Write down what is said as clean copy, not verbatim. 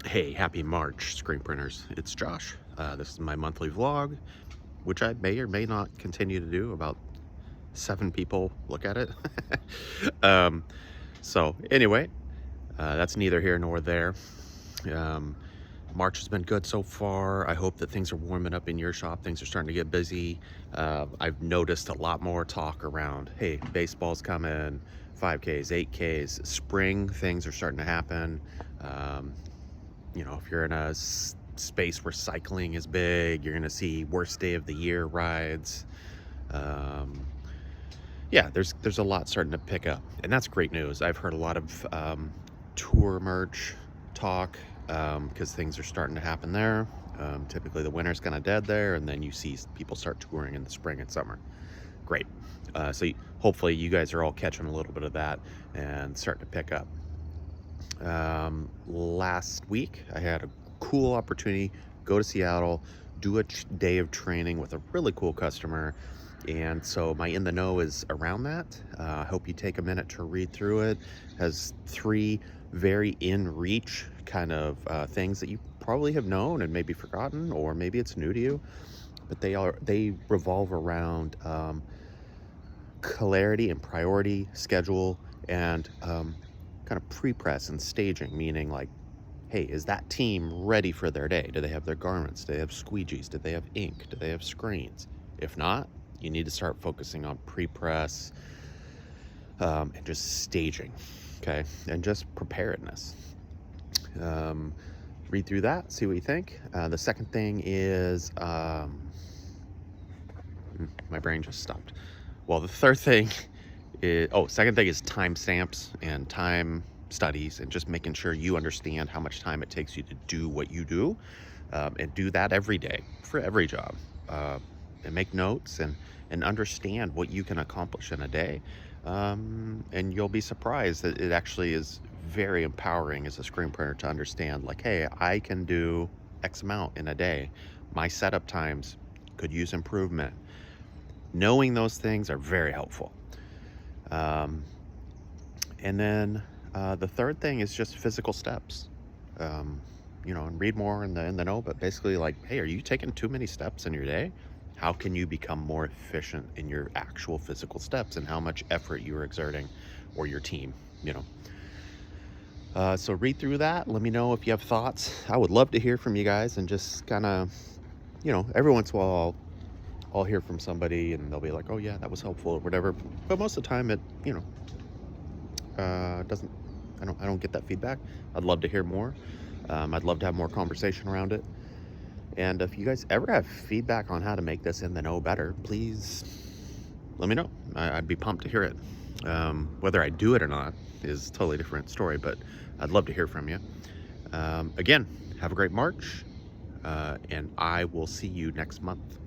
Hey, happy March, screen printers. It's Josh. This is my monthly vlog, which I may or may not continue to do. About 7 people look at it. um, so anyway, that's neither here nor there. Um, March has been good so far. I hope that things are warming up in your shop. Things are starting to get busy. I've noticed a lot more talk around, hey, baseball's coming, 5Ks, 8Ks, spring, things are starting to happen. Um, if you're in a space where cycling is big, you're gonna see worst day of the year rides. Um, yeah, there's a lot starting to pick up, and that's great news. I've heard a lot of tour merch talk because things are starting to happen there. Typically, the winter's kind of dead there, and then you see people start touring in the spring and summer. Great. Hopefully, you guys are all catching a little bit of that and starting to pick up. Last week I had a cool opportunity, go to Seattle, do a day of training with a really cool customer, and so my in the know is around that. I hope you take a minute to read through it. Has 3 very in reach kind of things that you probably have known and maybe forgotten, or maybe it's new to you, but they revolve around clarity and priority, schedule, and kind of pre-press and staging, meaning like, hey, is that team ready for their day? Do they have their garments? Do they have squeegees? Do they have ink? Do they have screens? If not, you need to start focusing on pre-press and just staging, okay? And just preparedness. Read through that, see what you think. The second thing is, my brain just stopped. Well, the third thing is, second thing is timestamps and time studies, and just making sure you understand how much time it takes you to do what you do, and do that every day for every job, and make notes and understand what you can accomplish in a day. And you'll be surprised that it actually is very empowering as a screen printer to understand, like, hey, I can do X amount in a day. My setup times could use improvement. Knowing those things are very helpful. And then the third thing is just physical steps. And read more in the know, but basically, like, hey, are you taking too many steps in your day? How can you become more efficient in your actual physical steps and how much effort you're exerting, or your team, so read through that. Let me know if you have thoughts. I would love to hear from you guys, and just kind of, every once in a while I'll hear from somebody and they'll be like, oh yeah, that was helpful or whatever. But most of the time it, doesn't, I don't get that feedback. I'd love to hear more. I'd love to have more conversation around it. And if you guys ever have feedback on how to make this in the know better, please let me know. I'd be pumped to hear it. Whether I do it or not is a totally different story, but I'd love to hear from you. Again, have a great March, and I will see you next month.